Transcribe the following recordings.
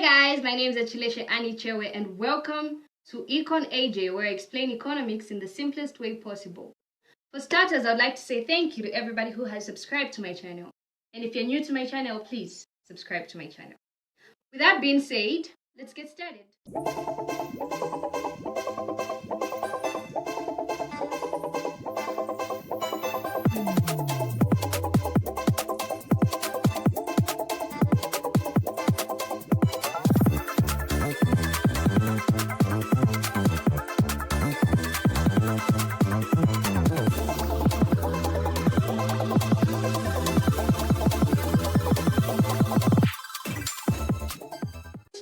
guys, my name is Achileshe Anichewe and welcome to Econ AJ, where I explain economics in the simplest way possible. For starters, I'd like to say thank you to everybody who has subscribed to my channel. And if you're new to my channel, please subscribe to my channel. With that being said, let's get started.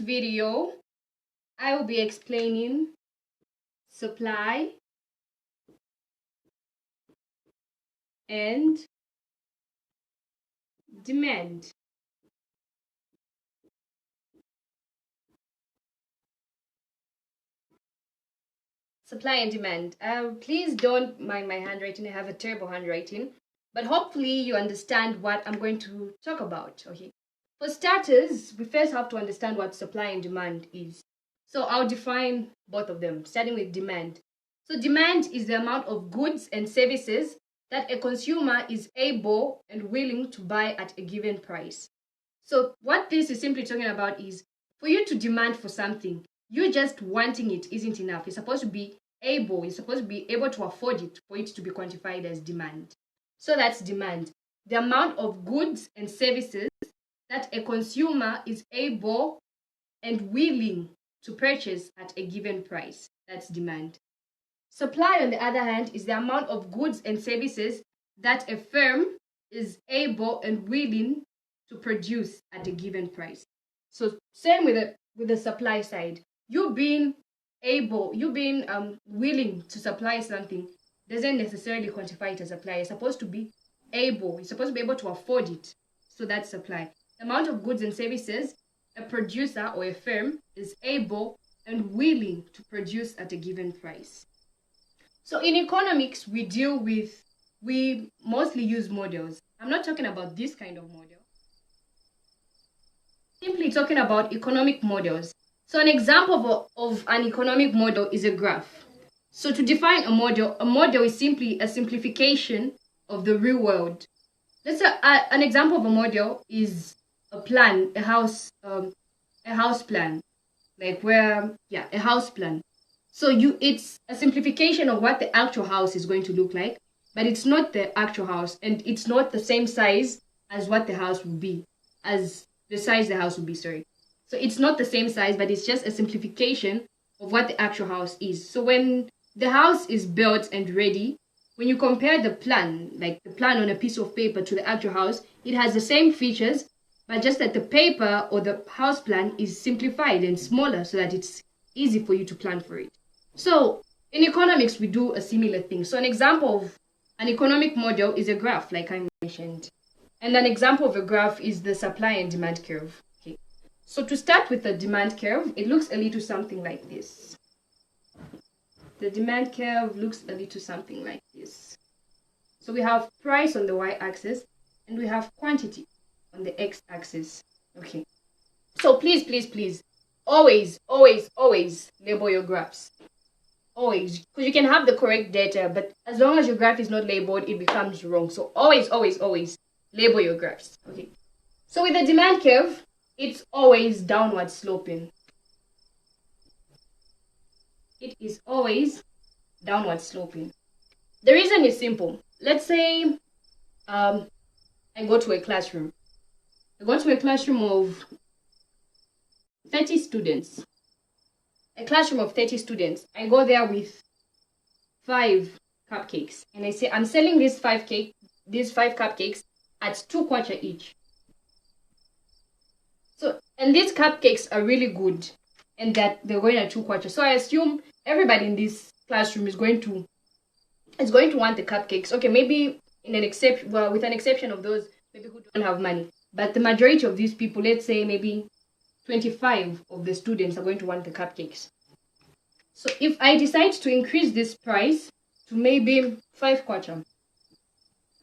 Video, I will be explaining supply and demand. Supply and demand. Please don't mind my handwriting. I have a terrible handwriting, but hopefully you understand what I'm going to talk about. Okay. For starters, we first have to understand what supply and demand is. So I'll define both of them, starting with demand. So demand is the amount of goods and services that a consumer is able and willing to buy at a given price. So what this is simply talking about is, for you to demand for something, you just wanting it isn't enough. You're supposed to be able to afford it for it to be quantified as demand. So that's demand. The amount of goods and services that a consumer is able and willing to purchase at a given price. That's demand. Supply, on the other hand, is the amount of goods and services that a firm is able and willing to produce at a given price. So same with the supply side. You being willing to supply something doesn't necessarily quantify it as supply. You're supposed to be able to afford it. So that's supply. The amount of goods and services a producer or a firm is able and willing to produce at a given price. So in economics, we mostly use models. I'm not talking about this kind of model. Simply talking about economic models. So an example of an economic model is a graph. So to define a model is simply a simplification of the real world. Let's say an example of a model is a plan, a house plan, a house plan. So it's a simplification of what the actual house is going to look like, but it's not the actual house, and it's not the same size as what the house will be, as the size the house will be, sorry. So it's not the same size, but it's just a simplification of what the actual house is. So when the house is built and ready, when you compare the plan, like the plan on a piece of paper to the actual house, it has the same features, but just that the paper or the house plan is simplified and smaller so that it's easy for you to plan for it. So in economics, we do a similar thing. So an example of an economic model is a graph, like I mentioned. And an example of a graph is the supply and demand curve. Okay. So to start with the demand curve, it looks a little something like this. The demand curve looks a little something like this. So we have price on the y-axis and we have quantity on the x-axis. Okay. So please, always label your graphs. Always. Because you can have the correct data, but as long as your graph is not labeled, it becomes wrong. So always label your graphs. Okay. So with the demand curve, it's always downward sloping. It is always downward sloping. The reason is simple. Let's say I go to a classroom. I go to a classroom of 30 students. A classroom of 30 students. I go there with 5 cupcakes. And I say, I'm selling these 5 cupcakes at 2 kwacha each. So, and these cupcakes are really good. And that they're going at 2 kwacha. So I assume everybody in this classroom is going to want the cupcakes. Okay, maybe with an exception of those maybe who don't have money. But the majority of these people, let's say maybe 25 of the students are going to want the cupcakes. So if I decide to increase this price to maybe 5 kwacha,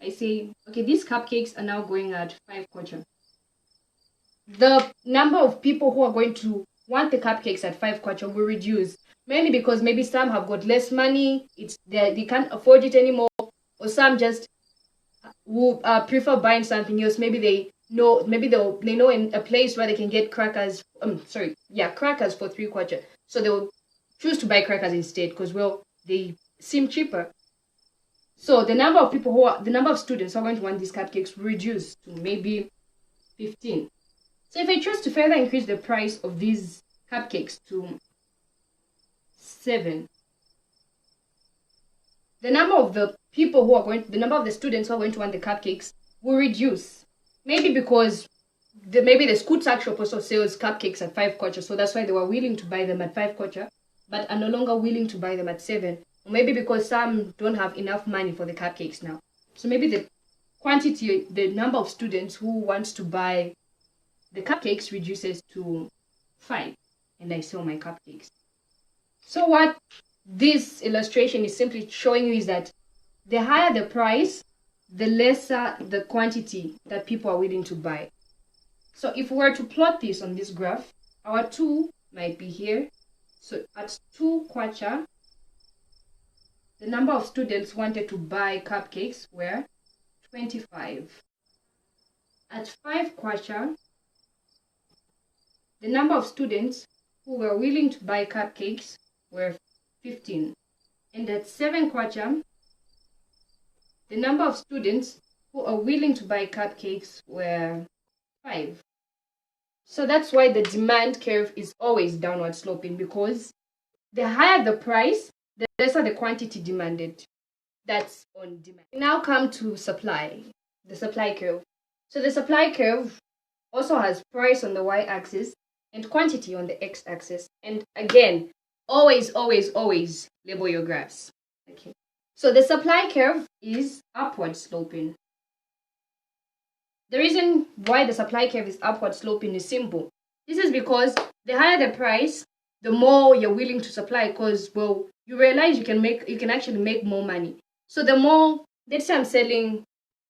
I say, okay, these cupcakes are now going at 5 kwacha. the number of people who are going to want the cupcakes at 5 kwacha will reduce. Mainly because maybe some have got less money, they can't afford it anymore, or some just will prefer buying something else. Maybe they know, they know in a place where they can get crackers. Crackers for 3 kwacha. So they'll choose to buy crackers instead because, well, they seem cheaper. So the number of the number of students who are going to want these cupcakes will reduce to maybe 15. So if I choose to further increase the price of these cupcakes to 7, the number of the students who are going to want the cupcakes will reduce. Maybe because maybe the school tuck shop also sells cupcakes at 5 kwacha, so that's why they were willing to buy them at 5 kwacha, but are no longer willing to buy them at 7. Or maybe because some don't have enough money for the cupcakes now. So maybe the number of students who wants to buy the cupcakes reduces to 5, and I sell my cupcakes. So what this illustration is simply showing you is that the higher the price, the lesser the quantity that people are willing to buy. So if we were to plot this on this graph, our 2 might be here. So at 2 kwacha, the number of students wanted to buy cupcakes were 25. At 5 kwacha, the number of students who were willing to buy cupcakes were 15. And at 7 kwacha, the number of students who are willing to buy cupcakes were 5. So that's why the demand curve is always downward sloping, because the higher the price, the lesser the quantity demanded. That's on demand. We now come to supply, the supply curve. So the supply curve also has price on the y-axis and quantity on the x-axis. And again, always label your graphs. Okay. So the supply curve is upward sloping. The reason why the supply curve is upward sloping is simple. This is because the higher the price, the more you're willing to supply, because, well, you realize you can actually make more money. So the more, let's say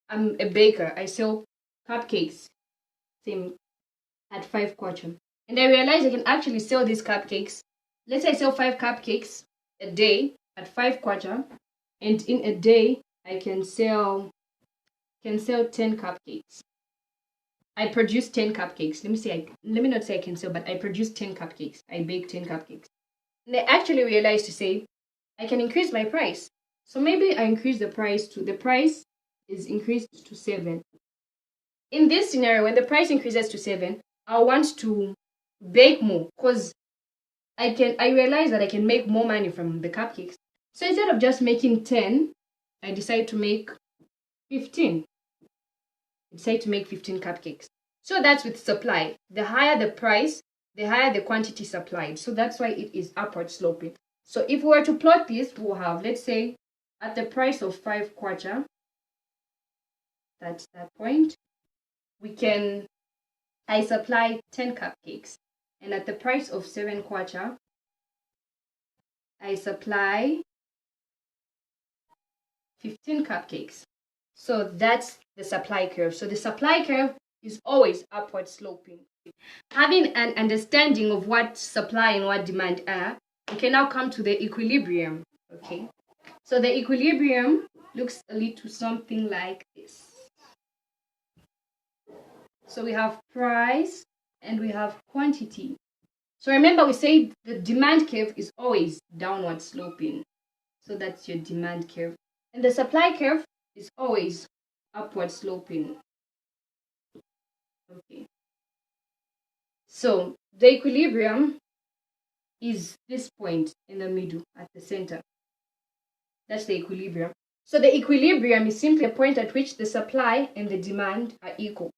I'm a baker, I sell cupcakes same at 5 kwacha, and I realize I can actually sell these cupcakes. Let's say I sell 5 cupcakes a day at 5 kwacha, and in a day I can sell 10 cupcakes. I produce 10 cupcakes. Let me not say I can sell, but I produce 10 cupcakes. I bake 10 cupcakes. And I actually realized to say I can increase my price. So maybe I increase the price is increased to 7. In this scenario, when the price increases to 7, I want to bake more because I realize that I can make more money from the cupcakes. So instead of just making 10, I decide to make 15. Decide to make 15 cupcakes. So that's with supply. The higher the price, the higher the quantity supplied. So that's why it is upward sloping. So if we were to plot this, we'll have, let's say, at the price of 5 kwacha, that's that point, I supply 10 cupcakes. And at the price of 7 kwacha, I supply 15 cupcakes. So that's the supply curve. So the supply curve is always upward sloping. Having an understanding of what supply and what demand are, we can now come to the equilibrium. Okay. So the equilibrium looks a little something like this. So we have price and we have quantity. So remember, we say the demand curve is always downward sloping. So that's your demand curve. And the supply curve is always upward sloping. Okay. So the equilibrium is this point in the middle at the center. That's the equilibrium. So the equilibrium is simply a point at which the supply and the demand are equal.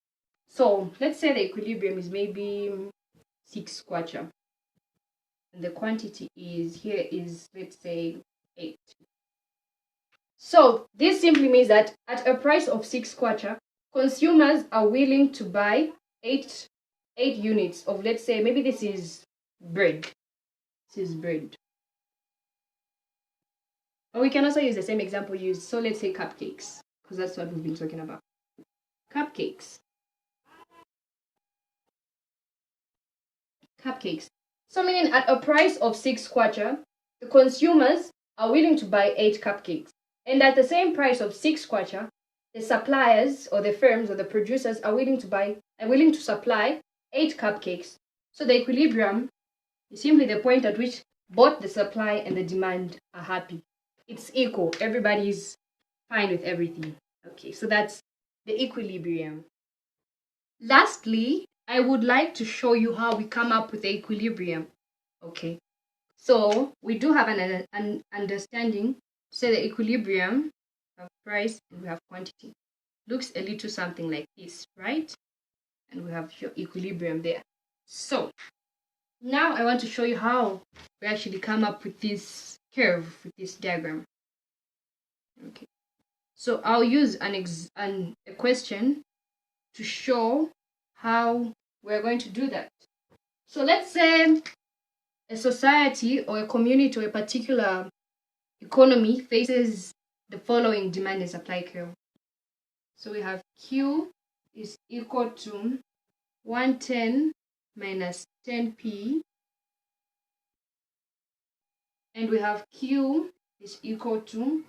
So let's say the equilibrium is maybe 6 kwacha. And the quantity is, let's say, 8. So this simply means that at a price of 6 kwacha, consumers are willing to buy 8 units of, let's say, maybe this is bread. This is bread. Or we can also use the same example used. So let's say cupcakes, because that's what we've been talking about. Cupcakes. cupcakes. So meaning at a price of 6 kwacha, the consumers are willing to buy 8 cupcakes. And at the same price of 6 kwacha, the suppliers or the firms or the producers are willing to supply 8 cupcakes. So the equilibrium is simply the point at which both the supply and the demand are happy. It's equal. Everybody's fine with everything. Okay, so that's the equilibrium. Lastly, I would like to show you how we come up with the equilibrium. Okay, so we do have an understanding. Say the equilibrium of price and we have quantity. Looks a little something like this, right? And we have your equilibrium there. So now I want to show you how we actually come up with this curve, with this diagram. Okay, so I'll use a question to show how we're going to do that. So let's say a society or a community or a particular economy faces the following demand and supply curve. So we have Q is equal to 110 minus 10p, and we have Q is equal to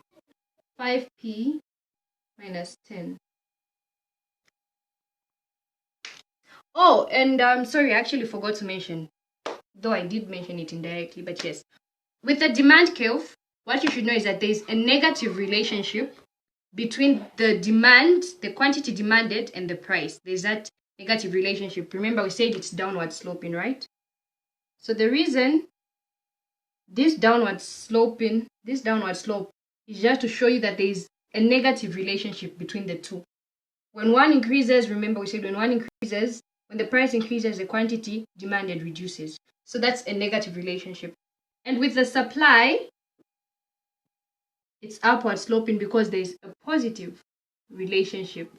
5p minus 10. Oh, and sorry, I actually forgot to mention, though I did mention it indirectly, but yes. With the demand curve, what you should know is that there is a negative relationship between the demand, the quantity demanded, and the price. There's that negative relationship. Remember, we said it's downward sloping, right? So the reason this downward slope is just to show you that there is a negative relationship between the two. When one increases, remember we said when the price increases, the quantity demanded reduces. So that's a negative relationship. And with the supply, it's upward sloping because there's a positive relationship.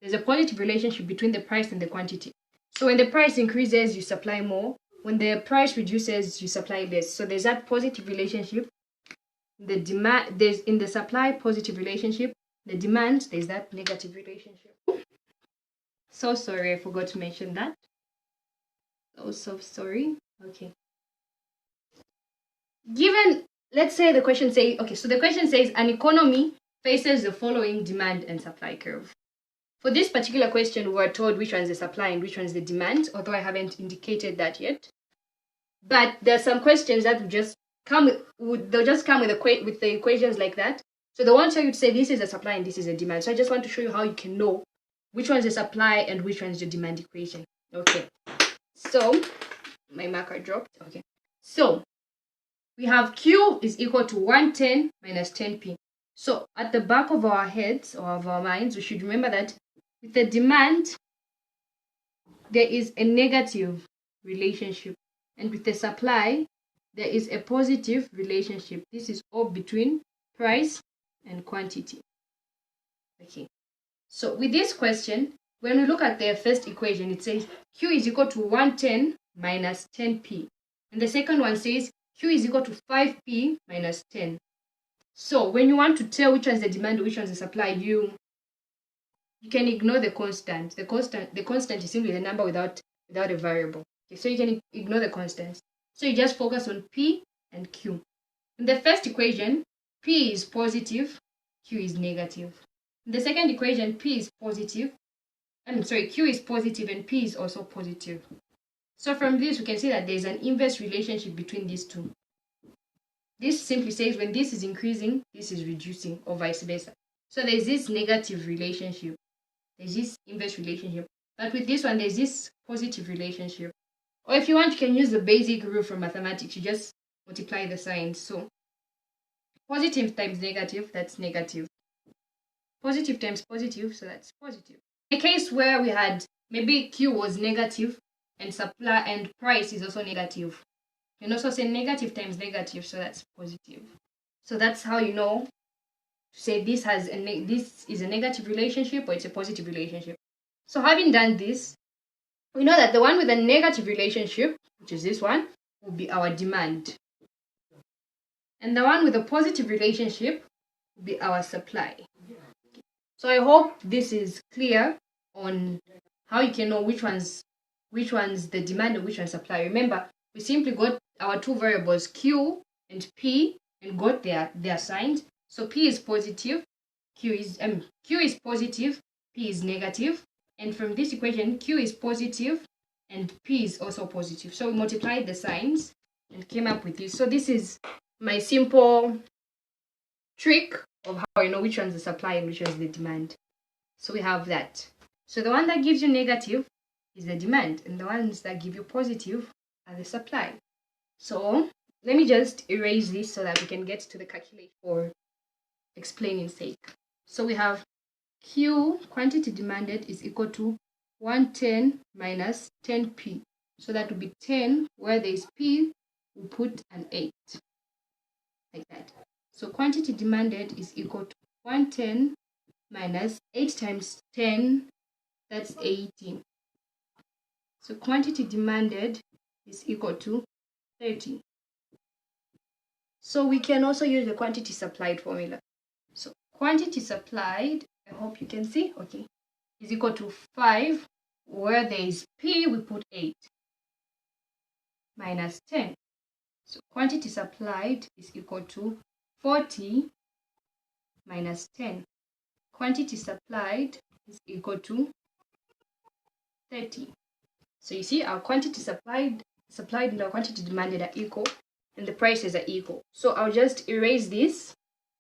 There's a positive relationship between the price and the quantity. So when the price increases, you supply more. When the price reduces, you supply less. So there's that positive relationship. There's in the supply positive relationship. The demand, there's that negative relationship. So sorry, I forgot to mention that. So sorry. Okay. Let's say the question says, okay, so the question says an economy faces the following demand and supply curve. For this particular question, we're told which one's the supply and which one's the demand, although I haven't indicated that yet. But there are some questions that will just come with the equations like that. So they want you to say this is a supply and this is a demand. So I just want to show you how you can know which one's the supply and which one's the demand equation. Okay. So my marker dropped. Okay. So we have Q is equal to 110 minus 10p. So at the back of our heads or of our minds, we should remember that with the demand, there is a negative relationship. And with the supply, there is a positive relationship. This is all between price and quantity. Okay. So with this question, when we look at the first equation, it says Q is equal to 110 minus 10p. And the second one says Q is equal to 5p minus 10. So when you want to tell which one's the demand, which one's the supply, you can ignore the constant. The constant is simply the number without a variable. Okay, so you can ignore the constants. So you just focus on P and Q. In the first equation, P is positive, Q is negative. In the second equation, Q is positive and P is also positive. So from this, we can see that there is an inverse relationship between these two. This simply says when this is increasing, this is reducing, or vice versa. So there's this negative relationship. There's this inverse relationship. But with this one, there's this positive relationship. Or if you want, you can use the basic rule from mathematics. You just multiply the signs. So positive times negative, that's negative. Positive times positive, so that's positive. In a case where we had maybe Q was negative and supply and price is also negative, you can also say negative times negative, so that's positive. So that's how you know to say this is a negative relationship or it's a positive relationship. So having done this, we know that the one with a negative relationship, which is this one, will be our demand. And the one with a positive relationship will be our supply. So I hope this is clear on how you can know which one's which one's the demand and which one's supply. Remember, we simply got our two variables Q and P and got their signs. So P is positive, Q is positive, P is negative. And from this equation, Q is positive and P is also positive. So we multiplied the signs and came up with this. So this is my simple trick of how I know which one's the supply and which one's the demand. So we have that. So the one that gives you negative is the demand, and the ones that give you positive are the supply. So let me just erase this so that we can get to the calculation for explaining sake. So we have Q, quantity demanded, is equal to 110 minus 10P. So that would be 10, where there is P, we put an 8, like that. So quantity demanded is equal to 110 minus 8 times 10, that's 18. So quantity demanded is equal to 30. So we can also use the quantity supplied formula. So quantity supplied, I hope you can see, okay, is equal to 5, where there is P, we put 8, minus 10. So quantity supplied is equal to 40 minus 10. Quantity supplied is equal to 30. So you see, our quantity supplied and our quantity demanded are equal, and the prices are equal. So I'll just erase this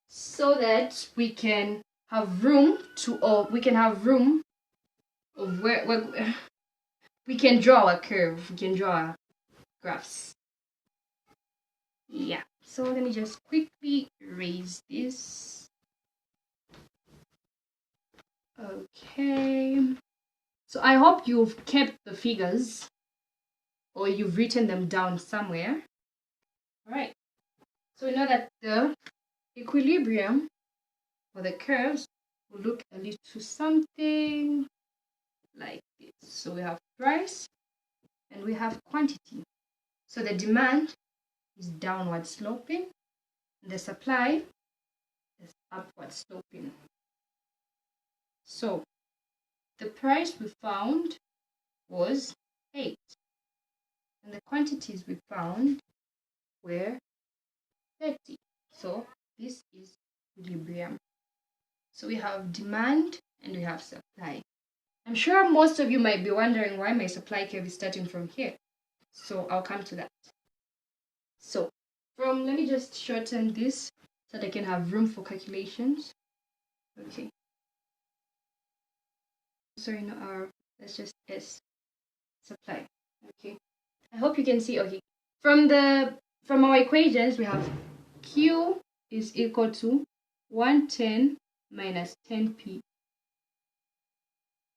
so that we can have room of where we can draw our curve, we can draw our graphs. Yeah, so let me just quickly erase this. Okay, so I hope you've kept the figures or you've written them down somewhere. All right, so we know that the equilibrium for the curves will look a little something like this. So we have price and we have quantity. So the demand is downward sloping and the supply is upward sloping. So the price we found was 8 and the quantities we found were 30. So this is equilibrium. So we have demand and we have supply. I'm sure most of you might be wondering why my supply curve is starting from here. So I'll come to that. So let me just shorten this so that I can have room for calculations. Okay. Sorry, no R. That's just S. Supply. Okay. I hope you can see. Okay. From our equations, we have Q is equal to 110 minus 10P.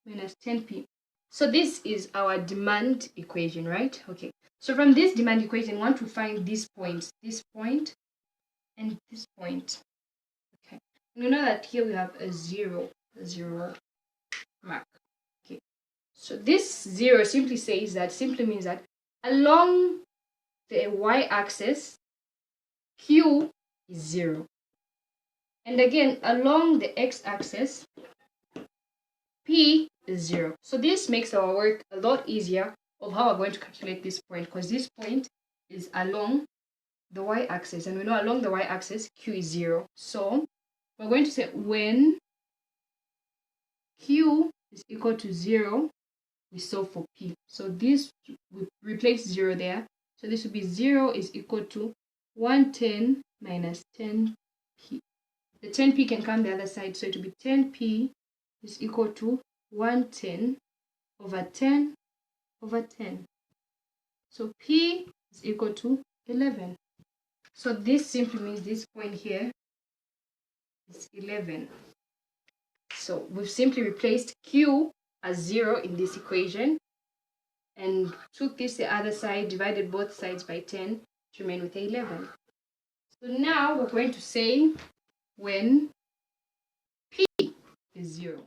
Minus 10P. So this is our demand equation, right? Okay. So from this demand equation, we want to find this point, and this point. Okay. And we know that here we have a zero mark. Okay. So this zero simply means that along the y-axis, Q is 0. And again, along the x-axis, P is 0. So this makes our work a lot easier of how we're going to calculate this point, because this point is along the y-axis, and we know along the y-axis Q is 0. So we're going to say when Q is equal to 0, we solve for P. So this, we replace 0 there. So this would be 0 is equal to 110 minus 10P. The 10P can come the other side, so it will be 10P is equal to 110 over 10 over 10. So P is equal to 11. So this simply means this point here is 11. So we've simply replaced Q as 0 in this equation and took this the other side, divided both sides by 10 to remain with 11. So now we're going to say when P is 0.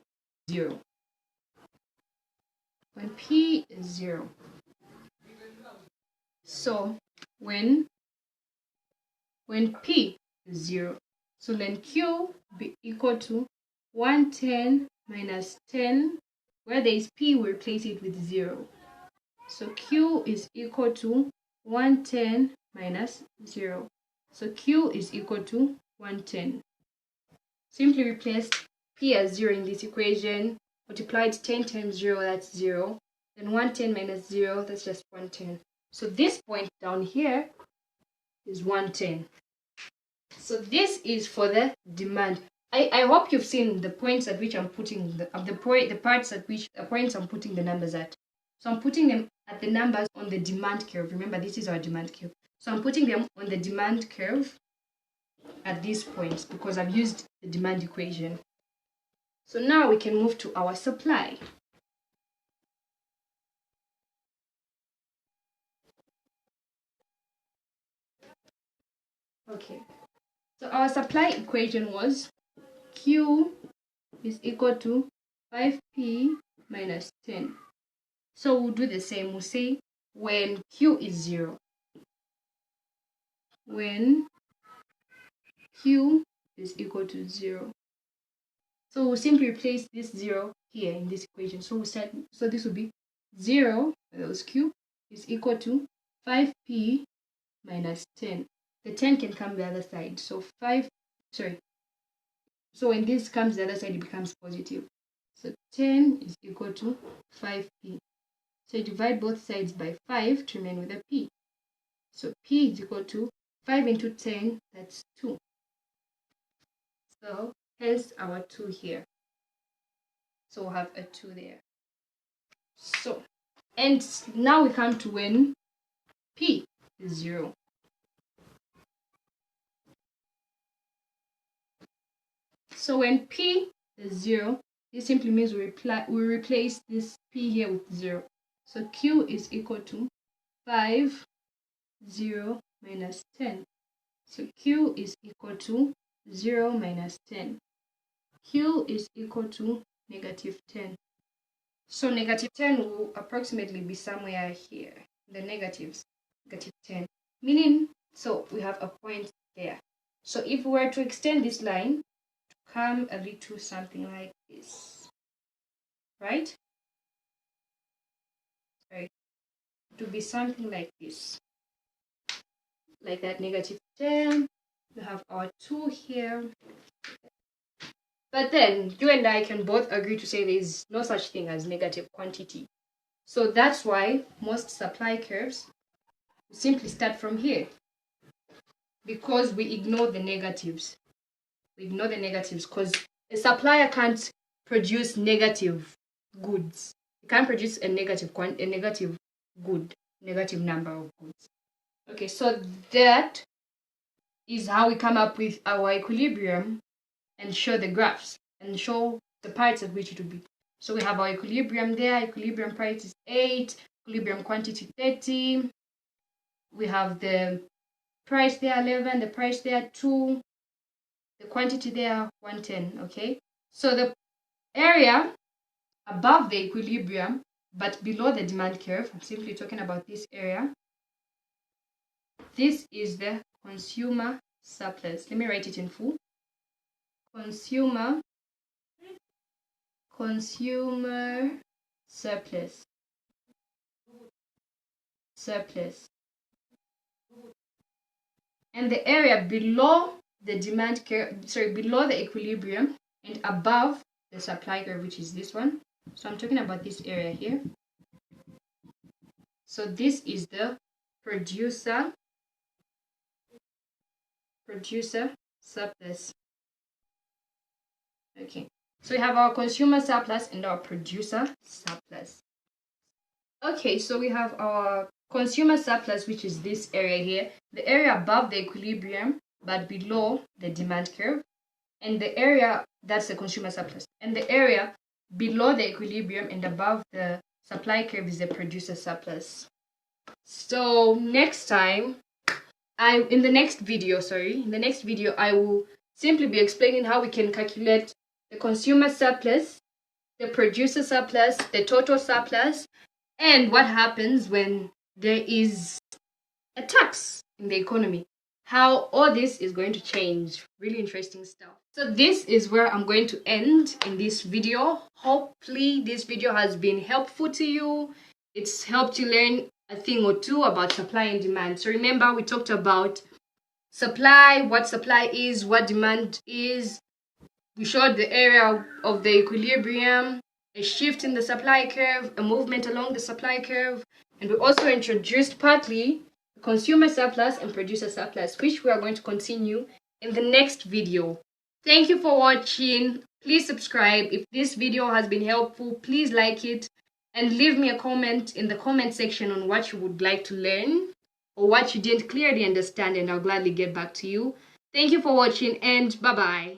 When P is 0. So when P is 0, so then Q be equal to 110 minus 10, where there is P, we replace it with 0. So Q is equal to 110 minus 0. So Q is equal to 110. Simply replace P as 0 in this equation. Multiplied 10 times 0, that's 0. Then 110 minus 0, that's just 110. So this point down here is 110. So this is for the demand. I hope you've seen the points at which I'm putting the points I'm putting the numbers at. So I'm putting them at the numbers on the demand curve. Remember, this is our demand curve. So I'm putting them on the demand curve at these points because I've used the demand equation. So now we can move to our supply. Okay. So our supply equation was Q is equal to 5P minus 10. So we'll do the same. We'll say when Q is 0. When Q is equal to 0. So we'll simply replace this 0 here in this equation. So this will be 0, that was Q, is equal to 5P minus 10. The 10 can come the other side. So so when this comes the other side, it becomes positive. So 10 is equal to 5P. So you divide both sides by 5 to remain with a P. So P is equal to 5 into 10, that's 2. So hence our 2 here. So we'll have a 2 there. So, and now we come to when P is 0. So when P is 0, this simply means we replace this P here with 0. So Q is equal to 5, 0 minus 10. So Q is equal to 0 minus 10. Q is equal to negative 10. So negative 10 will approximately be somewhere here, the negatives, negative 10. Meaning, so we have a point there. So if we were to extend this line to come a little something like this, right? Sorry, to be something like this, like that, negative 10. We have our 2 here. But then you and I can both agree to say there is no such thing as negative quantity. So that's why most supply curves simply start from here, because we ignore the negatives. We ignore the negatives because a supplier can't produce negative goods. It can't produce a negative good, negative number of goods. Okay, so that is how we come up with our equilibrium and show the graphs and show the parts at which it will be. So we have our equilibrium there. Equilibrium price is 8. Equilibrium quantity 30. We have the price there 11. The price there 2. The quantity there 110. Okay. So the area above the equilibrium but below the demand curve, I'm simply talking about this area. This is the consumer surplus. Let me write it in full. Consumer surplus. And the area below the demand curve, below the equilibrium and above the supply curve, which is this one. So I'm talking about this area here. So this is the producer surplus. Okay, so we have our consumer surplus and our producer surplus. Okay, so we have our consumer surplus, which is this area here, the area above the equilibrium but below the demand curve, and the area that's the consumer surplus, and the area below the equilibrium and above the supply curve is the producer surplus. So next time, in the next video I will simply be explaining how we can calculate the consumer surplus, the producer surplus, the total surplus, and what happens when there is a tax in the economy. How all this is going to change. Really interesting stuff. So this is where I'm going to end in this video. Hopefully this video has been helpful to you. it's helped you learn a thing or two about supply and demand. So remember, we talked about supply, what supply is, what demand is. We showed the area of the equilibrium, a shift in the supply curve, a movement along the supply curve, and we also introduced partly consumer surplus and producer surplus, which we are going to continue in the next video. Thank you for watching. Please subscribe. If this video has been helpful, please like it and leave me a comment in the comment section on what you would like to learn or what you didn't clearly understand, and I'll gladly get back to you. Thank you for watching, and bye-bye.